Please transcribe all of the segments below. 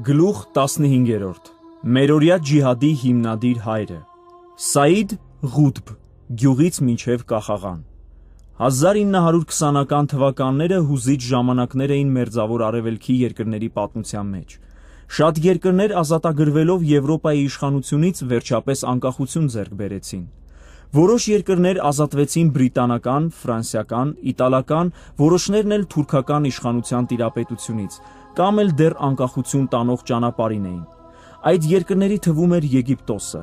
Գլուխ 15. Մերօրյա ջիհադի հիմնադիր հայրը Սաիդ Ղութբ, գյուղից մինչև Կախաղան 1920-ական թվականները հուզիչ ժամանակներ էին Մերձավոր Արևելքի երկրների պատմության մեջ։ Շատ երկրներ ազատագրվելով Եվրոպայի իշխանությունից վերջապես անկախություն ձեռք բերեցին։ Որոշ երկրներ ազատվեցին բրիտանական, ֆրանսիական, իտալական, որոշներն էլ թուրքական իշխանության տիրապետությունից, կամ էլ դեռ անկախություն տանող ճանապարհին էին։ Այդ երկրների թվում էր Եգիպտոսը։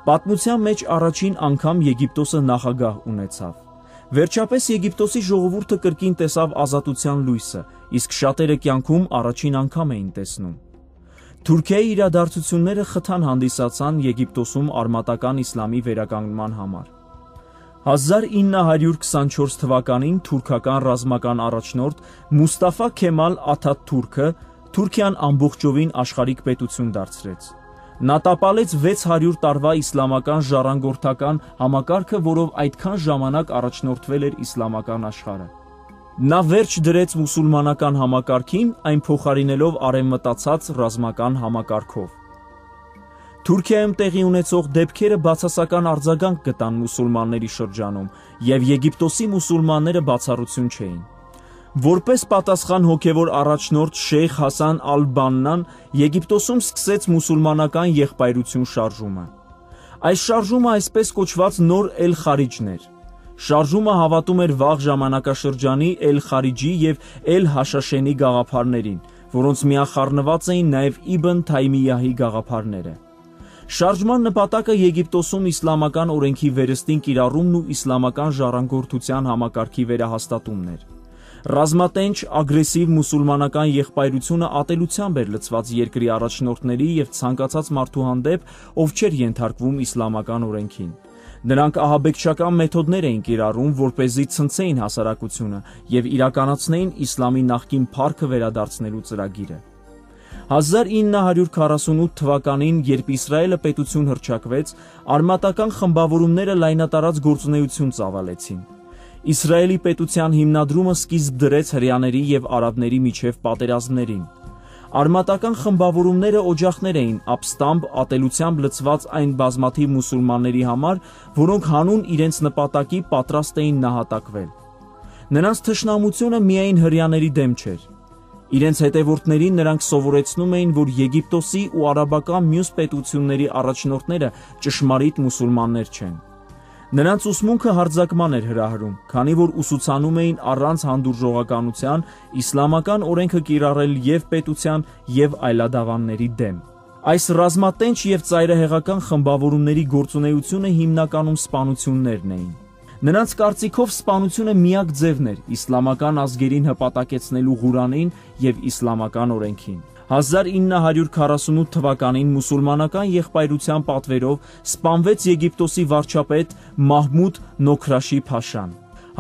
Պատմության մեջ առաջին անգամ Եգիպտոսը նախագահ ունեցավ։ Վերջապես Եգիպտոսի ժողովուրդը կրկին տեսավ ազատության լույսը, իսկ շատերը կյանքում առաջին անգամ էին տեսնում։ Թուրքիայի իրադարձությունները խթան հանդիսացան Եգիպտոսում արմատական իսլամի վերականգնման համար։ 1924 թվականին թուրքական ռազմական առաջնորդ Մուստաֆա Քեմալ Աթաթուրքը Թուրքիան ամբողջովին աշխարհիկ պետություն դարձրեց։ Նա տապալեց 600 տարվա իսլամական ժառանգորդական համակարգը, որով այդքան ժամանակ առաջնորդվել էր իսլամական աշխարհը։ Նա վերջ դրեց մուսուլմանական համակարգին, այն փոխարինելով արևմտացած ռազմական համակարգով։ Թուրքիայում տեղի ունեցող դեպքերը բացասական արձագանք գտան մուսուլմանների շրջանում, և Եգիպտոսի մուսուլմանները բացառություն չէին։ Որպես պատասխան հոգևոր առաջնորդ Շեյխ Հասան ալ-Բաննան Եգիպտոսում սկսեց մուսուլմանական եղբայրություն շարժումը։ Այս շարժումը այսպես կոչված նոր Էլ-Խարիջն էր։ Շարժումը հավատում էր վաղ ժամանակաշրջանի Էլ-Խարիջի և Էլ-Հաշաշենի գաղափարներին, որոնց միախառնված էին նաև Իբն Թայմիյահի գաղափարները։ Շարժման նպատակը Եգիպտոսում իսլամական օրենքի վերստին կիրառումն ու իսլամական ժառանգորդության համակարգի վերահաստատումն էր։ Ռազմատենչ, ագրեսիվ մուսուլմանական եղբայրությունը ատելությամբ էր լցված երկրի առաջնորդների և ցանկացած մարդու հանդեպ, ով չէր ենթարկվում իսլամական օրենքին։ Նրանք ահաբեկչական մեթոդներ էին կիրառում, որպեսզի ցնցեին հասարակությունը և իրականացնեին իսլամի նախկին փառքը վերադարձնելու ծրագիրը։ 1948 թվականին, երբ Իսրայելը պետություն հռչակվեց, արմատական խմբավորումները լայնատարած գործունեություն ծավալեցին։ Իսրայելի պետության հիմնադրումը սկիզբ դրեց հրեաների և արաբների միջև պատերազմներին։ Արմատական խմբավորումները օջախներ էին ապստամբ, ատելությամբ լցված այն բազմաթիվ մուսուլմանների համար, որոնք հանուն իրենց նպատակի պատրաստ էին նահատակվել։ Նրանց թշնամությունը միայն հրեաների դեմ չէր։ Իրենց հետևորդներին նրանք սովորեցնում էին, որ Եգիպտոսի ու արաբական մյուս պետությունների առաջնորդները ճշմարիտ մուսուլմաններ չեն։ Նրանց ուսմունքը հարձակման էր հրահրում, քանի որ ուսուցանում էին առանց հանդուրժողականության իսլամական օրենքը կիրառել և պետության, և այլադավանների դեմ։ Այս ռազմատենչ և ծայրահեղական խմբավորումների գործունեությունը հիմնականում սպանություններն էին։ Նրանց կարծիքով սպանությունը միակ ձևն էր իսլամական ազգերին հպատակեցնելու Ղուրանին և իսլամական օրենքին։ 1948 թվականին մուսուլմանական եղբայրության պատվերով սպանվեց Եգիպտոսի վարչապետ Մահմուդ Նոքրաշի Փաշան։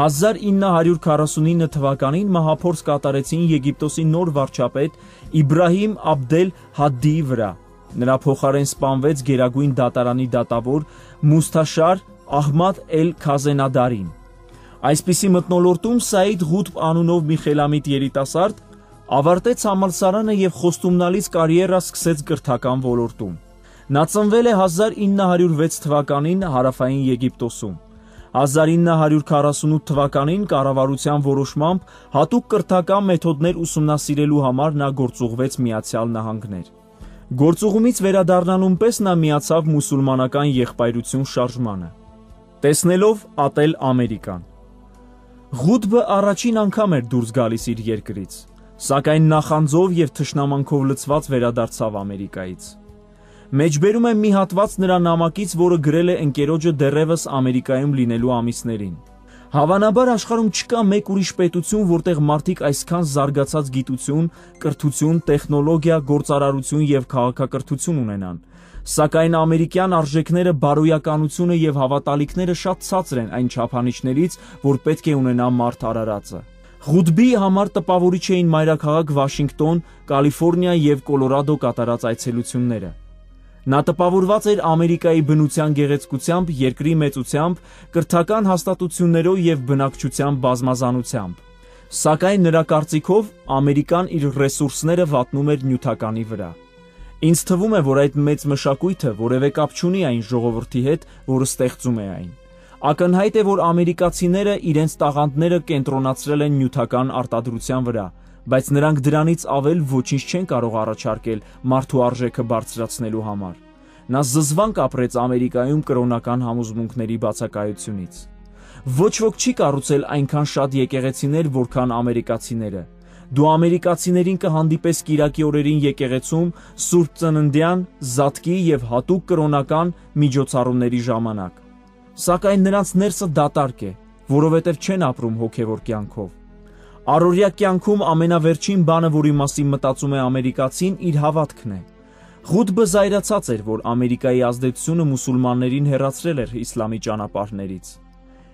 1949 թվականին մահափորձ կատարեցին Եգիպտոսի նոր վարչապետ Իբրահիմ Աբդել Հադդիի վրա։ Նրա փոխարեն սպանվեց Գերագույն դատարանի դատավոր Մուսթաշար Ահմադ Էլ-Քազենադարին։ Այսպիսի մթնոլորտում Սաիդ Ղութբ անունով մի խելամիտ երիտասարդ ավարտեց համալսարանը և խոստումնալից կարիերա սկսեց կրթական ոլորտում։ Նա ծնվել է 1906 թվականին Հարավային Եգիպտոսում։ 1948 թվականին կառավարության որոշմամբ հատուկ կրթական մեթոդներ ուսումնասիրելու համար նա գործուղվեց Միացյալ Նահանգներ։ Գործուղումից վերադառնալուն պես նա միացավ մուսուլմանական եղբայրություն շարժմանը, տեսնելով ատել Ամերիկան։ Ղութբը առաջին անգամ էր դուրս գալիս իր երկրից, սակայն նախանձով և թշնամանքով լցված վերադարձավ Ամերիկայից։ Մեջբերում եմ մի հատված նրա նամակից, որը գրել է ընկերոջը դեռևս Ամերիկայում լինելու ամիսներին։ Հավանաբար աշխարհում չկա մեկ ուրիշ պետություն, որտեղ մարդիկ այսքան զարգացած գիտություն, կրթություն, տեխնոլոգիա, գործարարություն և քաղաքակրթություն ունենան, սակայն ամերիկյան արժեքները, բարոյականությունը և հավատալիքները շատ ցածր են այն չափանիշներից, որ պետք է ունենա մարդ արարածը։ Ղութբի համար տպավորիչ էին մայրաքաղաք Վաշինգտոն, Կալիֆոռնիա և Կոլորադո կատարած այցելությունները։ Նա տպավորված էր Ամերիկայի բնության գեղեցկությամբ, երկրի մեծությամբ, կրթական հաստատություններով և բնակչության բազմազանությամբ։ Սակայն նրա կարծիքով Ամերիկան իր ռեսուրսները վատնում էր նյութականի վրա։ Ինձ թվում է, որ այդ մեծ մշակույթը որևէ կապ չունի այն ժողովրդի հետ, որը ստեղծում է այն։ Ակնհայտ է, որ ամերիկացիները իրենց տաղանդները կենտրոնացրել են նյութական արտադրության վրա, բայց նրանք դրանից ավել ոչինչ չեն կարող առաջարկել մարդու արժեքը բարձրացնելու համար։ Նա զզվանք ապրեց Ամերիկայում կրոնական համոզմունքների բացակայությունից։ Ոչ ոք չի կառուցել այնքան շատ եկեղեցիներ, որքան ամերիկացիները։ Դու ամերիկացիներին կհանդիպես կիրակի օրերին եկեղեցում Սուրբ Ծննդյան, Զատկի եւ հատուկ կրոնական միջոցառումների ժամանակ։ Սակայն նրանց ներսը դատարկ է, որովհետև չեն ապրում հոգևոր կյանքով։ Առօրյա կյանքում ամենավերջին բանը, որի մասին մտածում է ամերիկացին, իր հավատքն է։ Ղուտբը զայրացած էր, որ Ամերիկայի ազդեցությունը մուսուլմաններին հեռացրել էր իսլամի ճանապարհներից։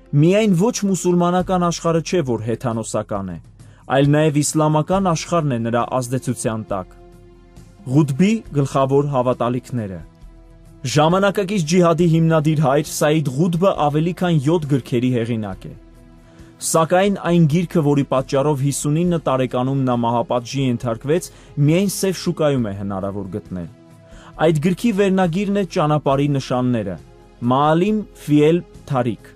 Միայն ոչ մուսուլմանական աշխարհը չէ, որ հեթանոսական է, այլ նաև իսլամական աշխարհն է նրա ազդեցության տակ։ Ղուտբի գլխավոր հավատալիքները։ Ժամանակակից ջիհադի հիմնադիր հայր Սաիդ Ղուտբը ավելի քան 7 գրքերի հեղինակ է։ Սակայն այն գիրքը, որի պատճառով 59 տարեկանում նա մահապատժի ենթարկվեց, միայն սև շուկայում է հնարավոր գտնել։ Այդ գրքի վերնագիրն է «Ճանապարհի նշանները» Մաալիմ Ֆիել Թարիք։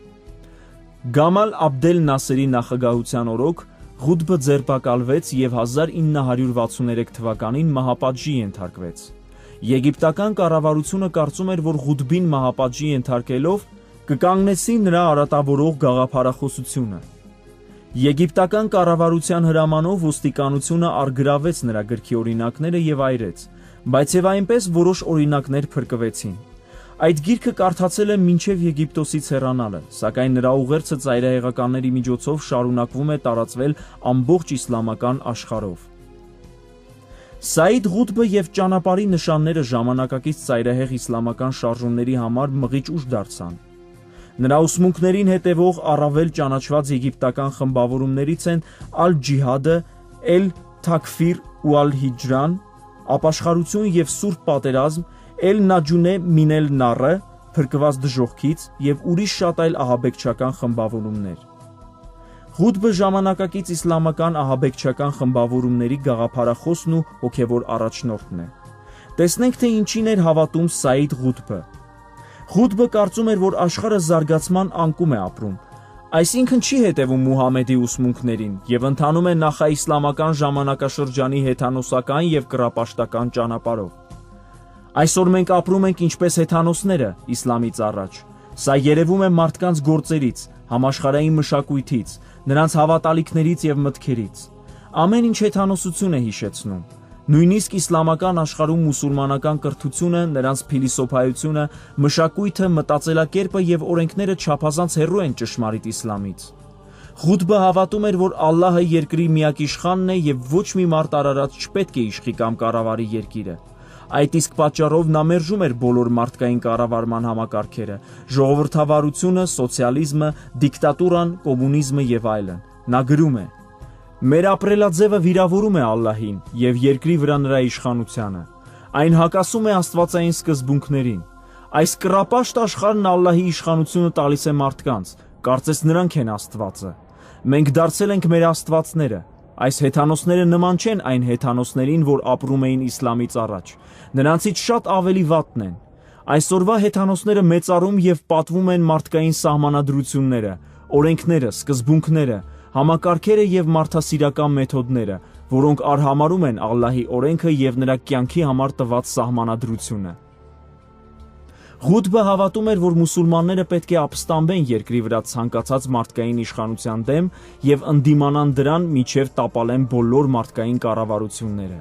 Գամալ Աբդել Նասերի նախագահության օրոք Ղուտբը ձերբակալվեց եւ 1963 թվականին մահապատժի ենթարկվեց։ Եգիպտական կառավարությունը կարծում էր, որ Ղուտբին մահապատժի ենթարկելով կկանգնեցնի նրա արատավորող գաղափարախոսությունը։ Եգիպտական կառավարության հրամանով ոստիկանությունը առգրավեց նրա գրքի օրինակները եւ այրեց, բայց եւ այնպես որոշ օրինակներ փրկվեցին։ Այդ գիրքը կարդացել է մինչև Եգիպտոսից հեռանալը, սակայն նրա ուղերձը ծայրահեղականների միջոցով շարունակվում է տարածվել ամբողջ իսլամական աշխարհով։ Սաիդ Ղուտբը եւ ճանապարհի նշանները ժամանակակից ծայրահեղ իսլամական շարժումների համար մղիչ ուժ դարձան։ Նրա ուսմունքներին հետևող առավել ճանաչված եգիպտական խմբավորումներից են Ալ-Ջիհադը, Էլ-Թաքֆիր ու Ալ-Հիջրան, Ապաշխարություն եւ Սուրբ Պատերազմ, Էլ-Նաջունե Մինել Նառը, Փրկված դժոխքից եւ ուրիշ շատ այլ ահաբեկչական խմբավորումներ։ Ղուտբը ժամանակակից իսլամական ահաբեկչական խմբավորումների գաղափարախոսն ու հոգևոր առաջնորդն է։ Տեսնենք, թե ինչին էր հավատում Սաիդ Ղուտբը։ Ղուտբը կարծում էր, որ աշխարհը զարգացման անկում է ապրում, այսինքն չի հետևում Մուհամեդի ուսմունքներին եւ ընթանում է նախաիսլամական ժամանակաշրջանի հեթանոսական եւ կռապաշտական ճանապարհով։ Այսօր մենք ապրում ենք ինչպես հեթանոսները իսլամից առաջ։ Սա երևում է մարդկանց գործերից, համաշխարհային մշակույթից, նրանց հավատալիքներից եւ մտքերից։ Ամեն ինչ հեթանոսություն է հիշեցնում։ Նույնիսկ իսլամական աշխարհում մուսուլմանական կրթությունը, նրանց փիլիսոփայությունը, մշակույթը, մտածելակերպը եւ օրենքները չափազանց հեռու են ճշմարիտ իսլամից։ Ղուտբը հավատում էր, որ Ալլահը երկրի միակ իշխանն է եւ ոչ մի մարդ արարած չպետք է իշխի կամ կառավարի երկիրը։ Այդ իսկ պատճառով նա մերժում էր բոլոր մարդկային կառավարման համակարգերը՝ ժողովրդավարությունը, սոցիալիզմը, դիկտատուրան, կոմունիզմը եւ այլն։ Նա գրում է. «Մեր ապրելաձևը վիրավորում է Ալլահին եւ երկրի վրա նրա իշխանությանը։ Այն հակասում է աստվածային սկզբունքներին։ Այս կռապաշտ աշխարհն Ալլահի իշխանությունը տալիս է մարդկանց, կարծես նրանք են Աստվածը։ Մենք դարձել ենք մեր աստվածները։ Այս հեթանոսները նման չեն այն հեթանոսներին, որ ապրում էին իսլամից առաջ։ Նրանցից շատ ավելի վատն են։ Այսօրվա հեթանոսները մեծարում եւ պատվում են մարդկային սահմանադրությունները, օրենքները, սկզբունքները, համակարգերը եւ մարդասիրական մեթոդները, որոնք արհամարում են Ալլահի օրենքը եւ նրա կյանքի համար տված սահմանադրությունը։ Ղուտբը հավատում էր, որ մուսուլմանները պետք է ապստամբեն երկրի վրա ցանկացած մարդկային իշխանության դեմ եւ ընդդիմանան դրան միջև տապալեն բոլոր մարդկային կառավարությունները։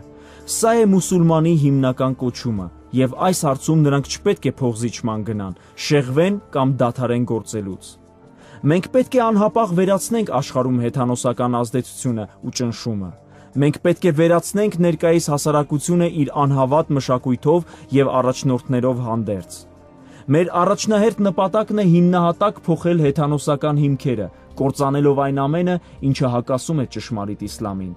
Սա է մուսուլմանի հիմնական կոչումը, եւ այս հարցում նրանք չպետք է փողզիջման գնան, շեղվեն կամ դադարեն գործելուց։ Մենք պետք է անհապաղ վերացնենք աշխարհում հեթանոսական ազդեցությունը ու ճնշումը։ Մենք պետք է վերացնենք ներկայիս հասարակությունը իր անհավատ մշակույթով եւ առաջնորդներով հանդերձ։ Մեր առաջնահերթ նպատակն է հիմնահատակ փոխել հեթանոսական հիմքերը, կործանելով այն ամենը, ինչը հակասում է ճշմարիտ իսլամին։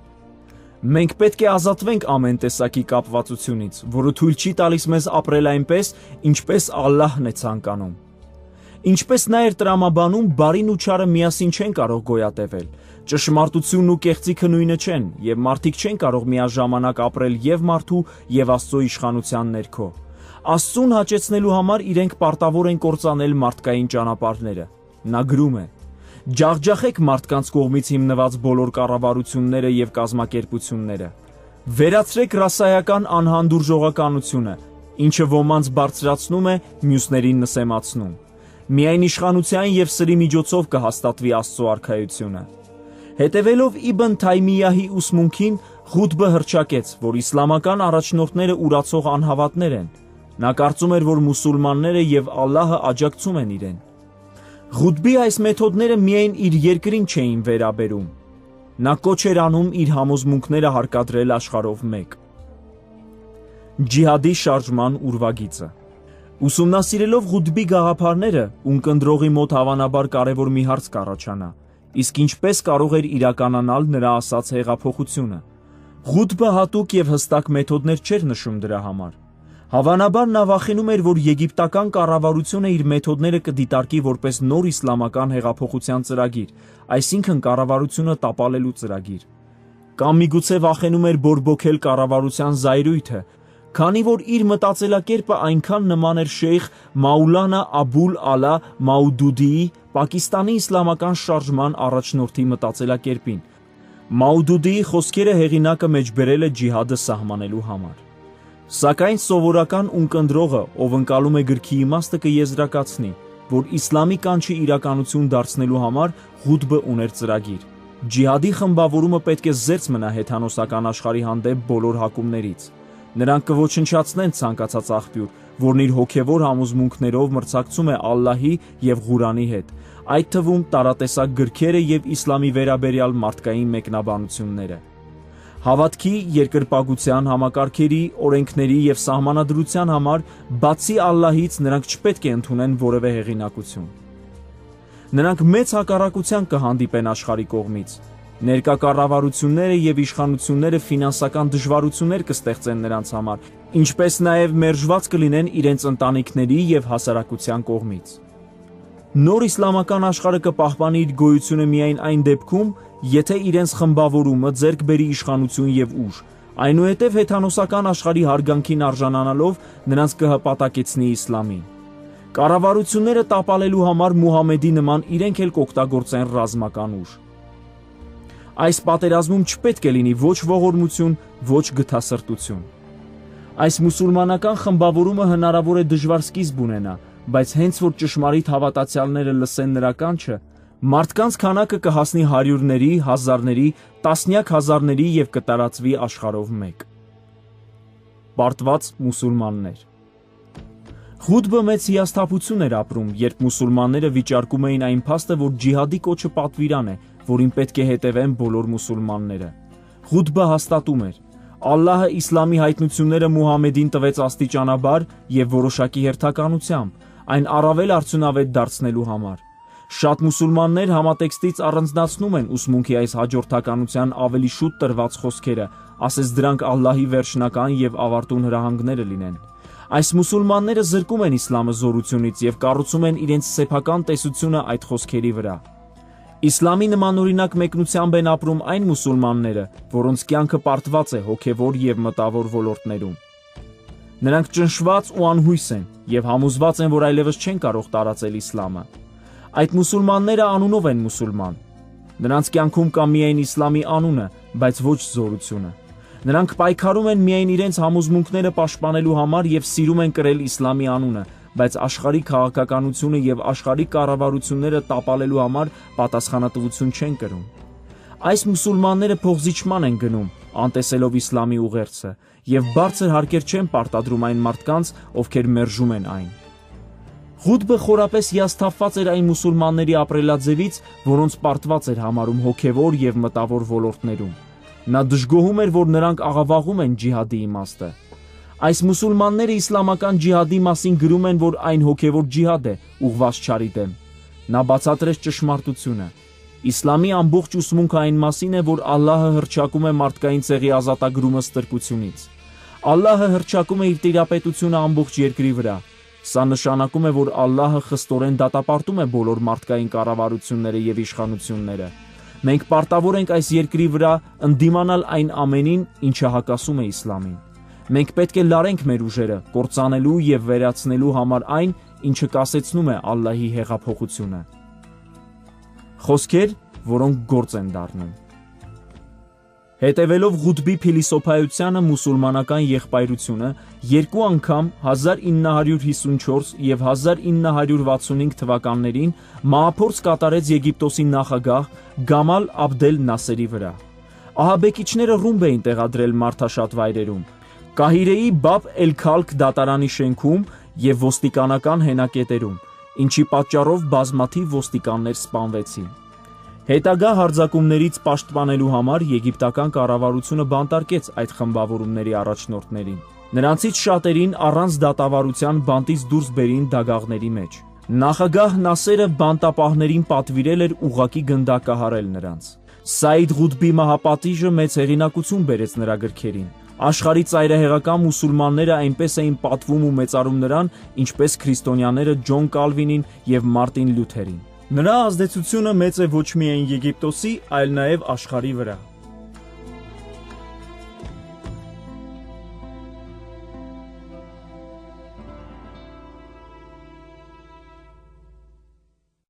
Մենք պետք է ազատվենք ամեն տեսակի կապվածությունից, որը թույլ չի տալիս մեզ ապրել այնպես, ինչպես Ալլահն է ցանկանում։ Ինչպես նա էր տրամաբանում, բարին ու չարը միասին չեն կարող գոյատևել։ Ճշմարտությունն ու կեղծիքը նույնը չեն, եւ մարդիկ չեն կարող միաժամանակ ապրել եւ մարդու եւ Աստծո իշխանության ներքո։ Աստծուն հաճեցնելու համար իրենք պարտավոր են կործանել մարդկային ճանապարհները։ Նա գրում է. «Ջախջախեք մարդկանց կողմից հիմնված բոլոր կառավարությունները եւ կազմակերպությունները։ Վերացրեք ռասայական անհանդուրժողականությունը, ինչը ոմանց բարձրացնում է, մյուսներին նսեմացնում։ Միայն իշխանության եւ սրի միջոցով կհաստատվի Աստծո արքայությունը»։ Հետևելով Իբն Թայմիյահի ուսմունքին, Ղութբը հռչակեց, որ իսլամական առաջնորդները ուրացող անհավատներ են։ Նա կարծում էր, որ մուսուլմանները եւ Ալլահը աջակցում են իրեն։ Ղութբի այս մեթոդները միայն իր երկրին չէին վերաբերում։ Նա կոչ էր անում իր համոզմունքները հարկադրել աշխարհով մեկ։ Ջիհադի շարժման ուրվագիծը։ Ուսումնասիրելով Ղութբի գաղափարները, ունկնդրողի մոտ հավանաբար կարևոր մի հարց կառաջանա. իսկ ինչպես կարող էր իրականանալ նրա ասած հեղափոխությունը։ Ղութբը հատուկ եւ հստակ մեթոդներ չէր նշում դրա համար։ Հավանաբար նա վախենում էր, որ եգիպտական կառավարությունը իր մեթոդները կդիտարկի որպես նոր իսլամական հեղափոխության ծրագիր, այսինքն կառավարությունը տապալելու ծրագիր։ Կամ միգուցե վախենում էր բորբոքել կառավարության զայրույթը, քանի որ իր մտածելակերպը այնքան նման էր շեյխ Մաուլանա Աբուլ Ալա Մաուդուդիի, Պակիստանի իսլամական շարժման առաջնորդի մտածելակերպին։ Մաուդուդիի խոսքերը հեղինակը մեջբերել է ջիհադը սահմանելու համար։ Սակայն սովորական ունկնդրողը, ով ընկալում է գրքի իմաստը, կեզրակացնի, որ իսլամի կանչի իրականություն դարձնելու համար Ղութբը ուներ ծրագիր։ Ջիհադի խմբավորումը պետք է զերծ մնա հեթանոսական աշխարհի հանդեպ բոլոր հակումներից։ Նրանք կոչնչացնեն ցանկացած աղբյուր, որն իր հոգևոր համոզմունքներով մրցակցում է Ալլահի եւ Ղուրանի հետ, այդ թվում տարատեսակ գրքերը եւ իսլամի վերաբերյալ մարդկային մեկնաբանությունները։ Հավատքի, երկրպագության, համակարգերի, օրենքների եւ սահմանադրության համար բացի Ալլահից նրանք չպետք է ընդունեն որևէ հեղինակություն։ Նրանք մեծ հակառակության կհանդիպեն աշխարհի կողմից։ Ներկա կառավարությունները եւ իշխանությունները ֆինանսական դժվարություններ կստեղծեն նրանց համար, ինչպես նաեւ մերժված կլինեն իրենց ընտանիքների եւ հասարակության կողմից։ Նոր իսլամական աշխարհը կպահպանի իր գոյությունը միայն այն դեպքում, եթե իրենց խմբավորումը ձեռք բերի իշխանություն եւ ուժ, այնուհետև հեթանոսական աշխարհի հարգանքին արժանանալով նրանց կհպատակեցնի իսլամին։ Կառավարությունները տապալելու համար Մուհամեդի նման իրենք էլ կօգտագործեն ռազմական ուժ։ Այս պատերազմում չպետք է լինի ոչ ողորմություն, ոչ գթասրտություն։ Այս մուսուլմանական խմբավորումը հնարավոր է դժվար սկիզբ ունենա, բայց հենց որ ճշմարիտ հավատացյալները լսեն նրա կանչը, մարդկանց քանակը կհասնի հարյուրների, հազարների, տասնյակ հազարների եւ կտարածվի աշխարհով մեկ։ Պարտված մուսուլմաններ։ Ղութբը մեծ հիասթափություն էր ապրում, երբ մուսուլմանները վիճարկում էին այն փաստը, որ ջիհադի կոչը պատվիրան է, որին պետք է հետևեն բոլոր մուսուլմանները։ Ղութբը հաստատում էր. Ալլահը իսլամի հայտնությունները Մուհամեդին տվեց աստիճանաբար եւ որոշակի հերթականությամբ, այն առավել արդյունավետ դարձնելու համար։ Շատ մուսուլմաններ համատեքստից առանձնացնում են ուսմունքի այս հաջորդականության ավելի շուտ տրված խոսքերը, ասես դրանք Ալլահի վերջնական եւ ավարտուն հրահանգները լինեն։ Այս մուսուլմանները զրկում են իսլամը զորությունից եւ կառուցում են իրենց սեփական տեսությունը այդ խոսքերի վրա։ Իսլամի նմանօրինակ մեկնությամբ են ապրում այն մուսուլմանները, որոնց կյանքը պարտված է հոգևոր եւ մտավոր ոլորտներում։ Նրանք ճնշված ու անհույս են եւ համոզված են, որ այլևս չեն կարող տարածել իսլամը։ Այդ մուսուլմանները անունով են մուսուլման։ Նրանց կյանքում կա միայն իսլամի անունը, բայց ոչ զորությունը։ Նրանք պայքարում են միայն իրենց համոզմունքները պաշտպանելու համար եւ սիրում են կրել իսլամի անունը, բայց աշխարհի քաղաքականությունը եւ աշխարհի կառավարությունները տապալելու համար պատասխանատվություն չեն կրում։ Այս մուսուլմանները փողզիչման են գնում, անտեսելով իսլամի ուղերձը, եւ բարձր հարկեր չեն պարտադրում այն մարդկանց, ովքեր մերժում են այն։ Ղութբը խորապես հիասթափված էր այն մուսուլմանների ապրելաձևից, որոնց պարտված էր համարում հոգևոր եւ մտավոր ոլորտներում։ Նա դժգոհում էր, որ նրանք աղավաղում են ջիհադի իմաստը։ Այս մուսուլմանները իսլամական ջիհադի մասին գրում են, որ այն հոգևոր ջիհադ է, ուղղված չարի դեմ։ Նա բացատրեց ճշմարտությունը։ Իսլամի ամբողջ ուսմունքը այն մասին է, որ Ալլահը հռչակում է մարդկային ցեղի ազատագրումը ստրկությունից։ Ալլահը հռչակում է իր տիրապետությունը ամբողջ երկրի վրա։ Սա նշանակում է, որ Ալլահը խստորեն դատապարտում է բոլոր մարդկային կառավարությունները եւ իշխանությունները։ Մենք պարտավոր ենք այս երկրի վրա ընդդիմանալ այն ամենին, ինչը հակասում է իսլամին։ Մենք պետք է լարենք մեր ուժերը, կործանելու եւ վերացնելու համար այն, ինչը կասեցնում է Ալլահի հեղափոխությունը։ Խոսքեր, որոնք գործ են դառնում։ Հետևելով Ղուտբի փիլիսոփայությանը մուսուլմանական եղբայրությունը երկու անգամ 1954 եւ 1965 թվականներին մահափորձ կատարեց Եգիպտոսի նախագահ Գամալ Աբդել Նասերի վրա։ Ահաբեկիչները ռումբ էին տեղադրել մարդաշատ վայրերում, Կահիրեի Բաբ Էլ-Քալք դատարանի շենքում եւ ոստիկանական հենակետերում, ինչի պատճառով բազմաթիվ ոստիկաններ սպանվեցին։ Հետագա հարձակումներից պաշտպանելու համար եգիպտական կառավարությունը բանտարկեց այդ խմբավորումների առաջնորդներին։ Նրանցից շատերին առանց դատավարության բանտից դուրս բերին դագաղների մեջ։ Նախագահ Նասերը բանտապահներին պատվիրել էր ուղղակի գնդակահարել նրանց։ Սաիդ Ղուտբի մահապատիժը մեծ հեղինակություն բերեց նրա գրքերին։ Աշխարհի ծայրահեղական մուսուլմանները այնպես էին պատվում ու մեծարում նրան, ինչպես քրիստոնյաները Ջոն Կալվինին եւ Մարտին Լյութերին։ Նրա ազդեցությունը մեծ է ոչ միայն Եգիպտոսի, այլ նաև աշխարհի վրա։